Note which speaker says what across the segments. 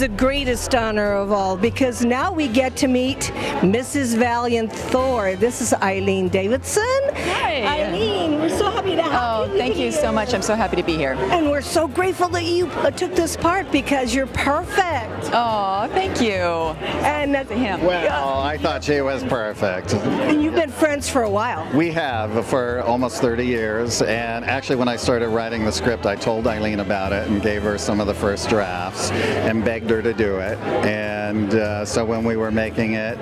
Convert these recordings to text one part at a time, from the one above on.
Speaker 1: the greatest honor of all, because now we get to meet Mrs. Valiant Thor. This is Eileen Davidson.
Speaker 2: Hi.
Speaker 1: Eileen, we're so happy to have you.
Speaker 2: Oh, thank you so much. I'm so happy to be here.
Speaker 1: And we're so grateful that you took this part because you're perfect.
Speaker 2: Oh, thank you.
Speaker 1: And
Speaker 3: Well, I thought she was perfect.
Speaker 1: And you've been friends for a while.
Speaker 3: We have for almost 30 years, and actually when I started writing the script, I told Eileen about it and gave her some of the first drafts and begged her to do it. And so when we were making it,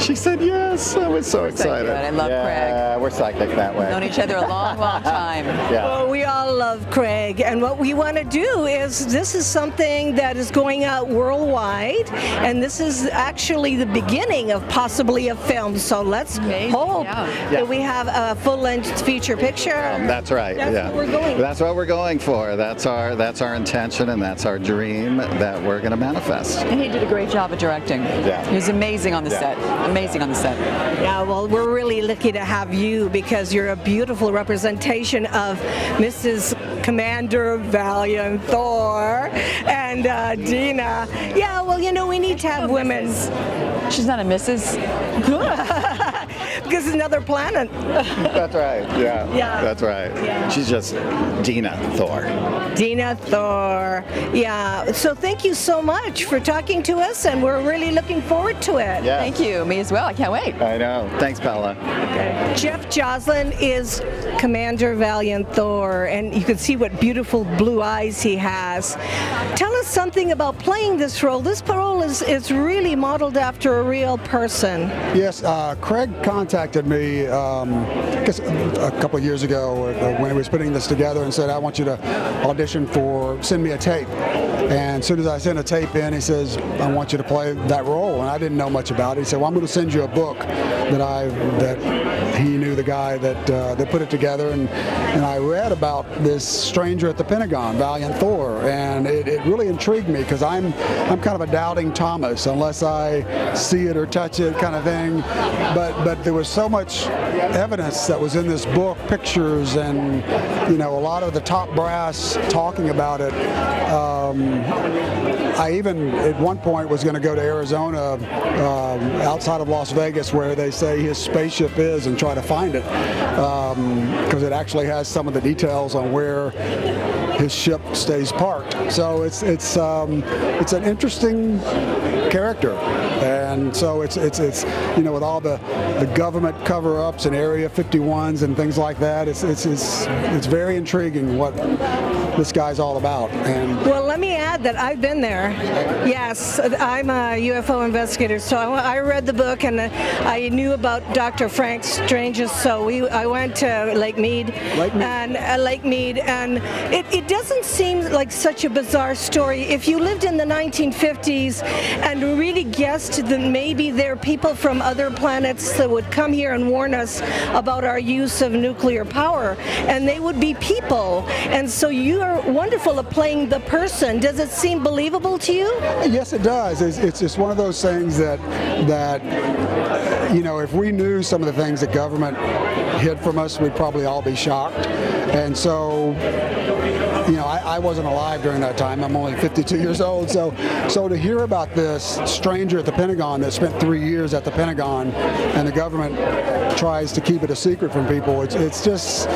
Speaker 3: she said yes. I was so excited.
Speaker 2: I love Craig.
Speaker 3: Yeah, we're psychic that way.
Speaker 2: Known each other a long, long time.
Speaker 3: Yeah.
Speaker 1: Well, we all love Craig, and what we want to do is, this is something that is going out worldwide, and this is actually the beginning of possibly a film, so let's hope that we have a full-length feature picture.
Speaker 3: That's right.
Speaker 1: That's what we're going.
Speaker 3: That's what we're going for. That's our intention, and that's our dream that we're going to manifest.
Speaker 2: And he did a great job of directing.
Speaker 3: Yeah.
Speaker 2: He was amazing on the set. Amazing on the set.
Speaker 1: Yeah, well, we're really lucky to have you because you're a beautiful representation of Mrs. Commander Valiant Thor and Deena. Yeah, well, you know, we need to have women.
Speaker 2: She's not a Mrs.
Speaker 1: Because it's another planet.
Speaker 3: That's right. Yeah.
Speaker 1: Yeah.
Speaker 3: That's right.
Speaker 1: Yeah.
Speaker 3: She's just Deena Thor.
Speaker 1: Deena Thor. Yeah. So thank you so much for talking to us, and we're really looking forward to it.
Speaker 3: Yeah.
Speaker 2: Thank you. Me as well. I can't wait.
Speaker 3: I know. Thanks, Paola.
Speaker 1: Okay. Jeff Joslin is Commander Valiant Thor, and you can see what beautiful blue eyes he has. Tell us something about playing this role. This role is really modeled after a real person.
Speaker 4: Yes, Craig contacted me I guess a couple of years ago when he was putting this together and said, I want you to audition send me a tape. And as soon as I sent a tape in, he says, I want you to play that role. And I didn't know much about it. He said, well, I'm going to send you a book that he knew the guy that put it together. And I read about this stranger at the Pentagon, Valiant Thor. And it really intrigued me because I'm kind of a doubting Thomas unless I see it or touch it kind of thing. But there was so much evidence that was in this book, pictures, and a lot of the top brass talking about it. I even at one point was going to go to Arizona outside of Las Vegas where they say his spaceship is and try to find it because it actually has some of the details on where his ship stays parked. So it's an interesting character, and so it's with all the government cover-ups and Area 51s and things like that. It's very intriguing what this guy's all about. And
Speaker 1: well, let me add that I've been there. Yes, I'm a UFO investigator, so I read the book and I knew about Dr. Frank Strange's. So I went to Lake Mead, and it doesn't seem like such a bizarre story. If you lived in the 1950s and really guessed that maybe there are people from other planets that would come here and warn us about our use of nuclear power, and they would be people, and so you are wonderful at playing the person. Does it seem believable to you?
Speaker 4: Yes, it does. It's just one of those things that if we knew some of the things that government hid from us, we'd probably all be shocked. And so, I wasn't alive during that time. I'm only 52 years old. So to hear about this stranger at the Pentagon that spent 3 years at the Pentagon and the government tries to keep it a secret from people, it's just,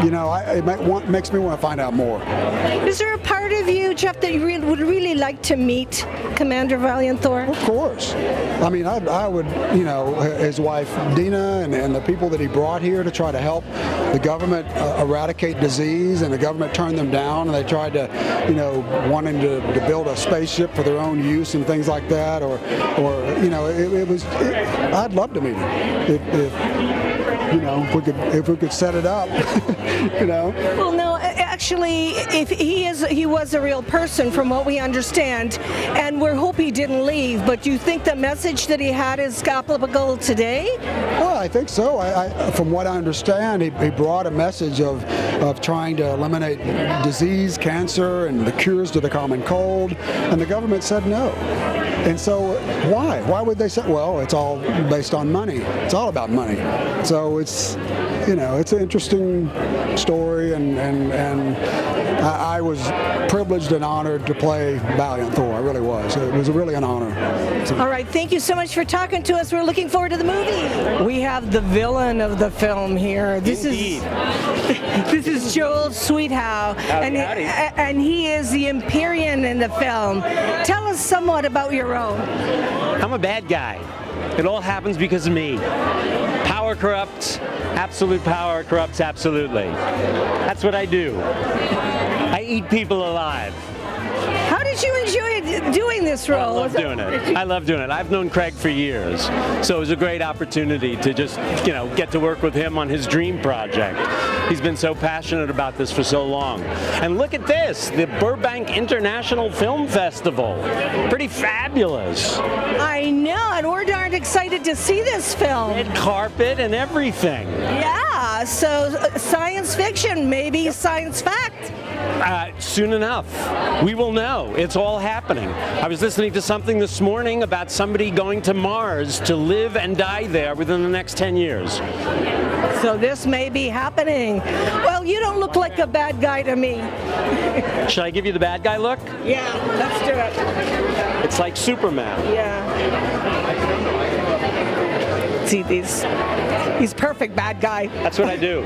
Speaker 4: it makes me want to find out more.
Speaker 1: Is there a part of you, Jeff, that you would really like to meet Commander Valiant Thor?
Speaker 4: Of course. I mean, I would, his wife Deena and the people that he brought here to try to help the government eradicate disease, and the government turned them down, and they tried to, wanting to build a spaceship for their own use and things like that, or I'd love to meet him. If we could set it up,
Speaker 1: Well, no, actually, if he was a real person, from what we understand, and we hope he didn't leave. But do you think the message that he had is applicable today?
Speaker 4: Well, I think so. From what I understand, he brought a message of trying to eliminate disease, cancer, and the cures to the common cold, and the government said no. And so why? Why would they say, well, it's all based on money. It's all about money. So it's an interesting story, and I was privileged and honored to play Valiant Thor. I really was. It was really an honor.
Speaker 1: All right, thank you so much for talking to us. We're looking forward to the movie. We have the villain of the film here. This is Joel Sweethow, and he is the Empyrean in the film. Tell us somewhat about your role.
Speaker 5: I'm a bad guy. It all happens because of me. Power corrupts. Absolute power corrupts absolutely. That's what I do. I eat people alive.
Speaker 1: How did you enjoy doing this role?
Speaker 5: I love doing it. I love doing it. I've known Craig for years, so it was a great opportunity to just, get to work with him on his dream project. He's been so passionate about this for so long. And look at this, the Burbank International Film Festival. Pretty fabulous.
Speaker 1: I know, and we're darn excited to see this film.
Speaker 5: Red carpet and everything.
Speaker 1: Yeah, so science fiction, maybe science fact.
Speaker 5: Soon enough, we will know. It's all happening. I was listening to something this morning about somebody going to Mars to live and die there within the next 10 years.
Speaker 1: So this may be happening. Well, you don't look like a bad guy to me.
Speaker 5: Should I give you the bad guy look?
Speaker 1: Yeah, let's do it.
Speaker 5: It's like Superman.
Speaker 1: Yeah. See he's perfect bad guy.
Speaker 5: That's what I do.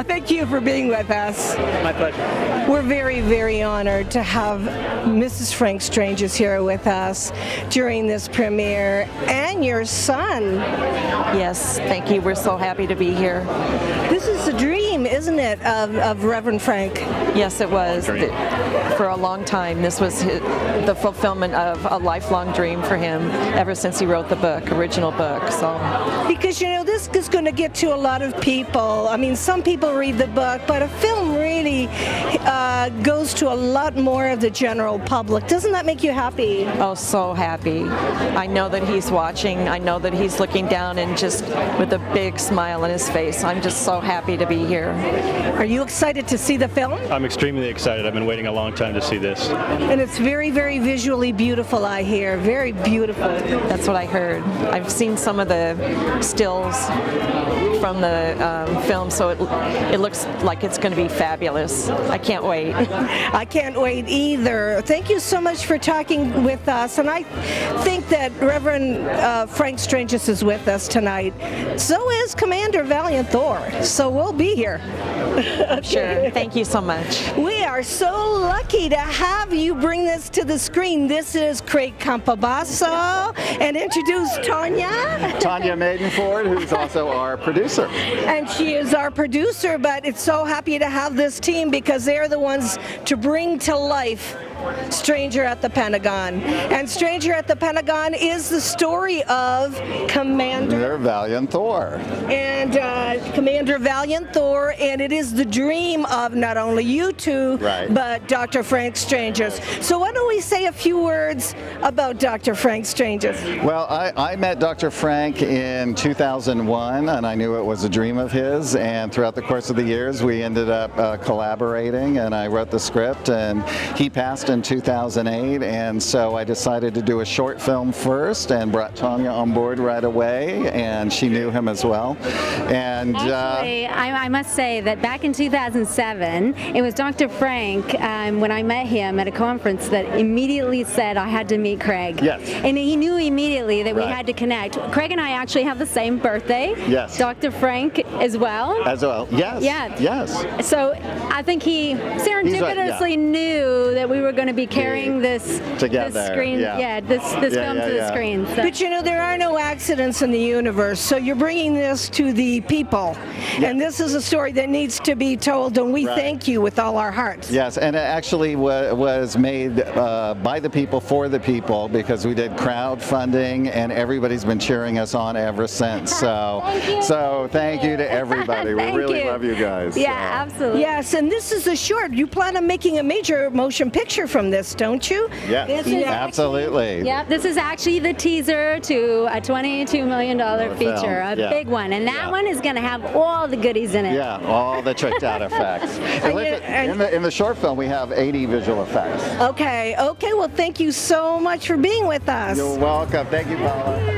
Speaker 1: Thank you for being with us.
Speaker 5: My pleasure.
Speaker 1: We're very, very honored to have Mrs. Frank Stranges here with us during this premiere, and your son.
Speaker 2: Yes, thank you. We're so happy to be here.
Speaker 1: This is a dream, isn't it, of Reverend Frank?
Speaker 2: Yes, it was. For a long time, this was the fulfillment of a lifelong dream for him ever since he wrote the original book. So,
Speaker 1: because this is going to get to a lot of people. I mean, some people read the book, but a film really goes to a lot more of the general public. Doesn't that make you happy?
Speaker 2: Oh, so happy. I know that he's watching. I know that he's looking down and just with a big smile on his face. I'm just so happy to be here.
Speaker 1: Are you excited to see the film?
Speaker 6: I'm extremely excited. I've been waiting a long time to see this.
Speaker 1: And it's very, very visually beautiful, I hear. Very beautiful.
Speaker 2: That's what I heard. I've seen some of the stills from the film, so it looks like it's going to be fabulous. I can't wait.
Speaker 1: I can't wait either. Thank you so much for talking with us. And I think that Reverend Frank Stranges is with us tonight. So is Commander Valiant Thor. So we'll be here.
Speaker 2: Sure. Thank you so much.
Speaker 1: We are so lucky to have you bring this to the screen. This is Craig Campobasso, and introduce Tonia.
Speaker 3: Tonia Madenford, who's also our producer.
Speaker 1: And she is our producer, but it's so happy to have this team because they're the ones to bring to life Stranger at the Pentagon. And Stranger at the Pentagon is the story of Commander
Speaker 3: Valiant Thor.
Speaker 1: And Commander Valiant Thor, and it is the dream of not only you two,
Speaker 3: right,
Speaker 1: but Dr. Frank Stranges. So why don't we say a few words about Dr. Frank Stranges?
Speaker 3: Well, I met Dr. Frank in 2001, and I knew it was a dream of his, and throughout the course of the years we ended up collaborating, and I wrote the script, and he passed in 2008, and so I decided to do a short film first and brought Tonia on board right away, and she knew him as well. And
Speaker 7: actually, I must say that back in 2007, it was Dr. Frank, when I met him at a conference, that immediately said I had to meet Craig.
Speaker 3: Yes.
Speaker 7: And he knew immediately that we
Speaker 3: Right.
Speaker 7: had to connect. Craig and I actually have the same birthday.
Speaker 3: Yes.
Speaker 7: Dr. Frank as well.
Speaker 3: As well, yes.
Speaker 7: Yeah.
Speaker 3: Yes.
Speaker 7: So I think he serendipitously knew that we were going to be carrying this screen, this film to the screen. So.
Speaker 1: But there are no accidents in the universe, so you're bringing this to the people.
Speaker 3: Yeah.
Speaker 1: And this is a story that needs to be told, and we
Speaker 3: Right.
Speaker 1: thank you with all our hearts.
Speaker 3: Yes, and it actually was made by the people for the people, because we did crowdfunding, and everybody's been cheering us on ever since. So thank you to everybody. We really love you guys.
Speaker 7: Yeah, absolutely.
Speaker 1: Yes, and this is a short. You plan on making a major motion picture from this, don't you?
Speaker 3: Yes, absolutely.
Speaker 7: Yep, this is actually the teaser to a $22 million feature, a big one, and that one is going to have all the goodies in it.
Speaker 3: Yeah, all the tricked out effects. And listen, in the short film, we have 80 visual effects.
Speaker 1: Okay, well, thank you so much for being with us.
Speaker 3: You're welcome. Thank you, Paola.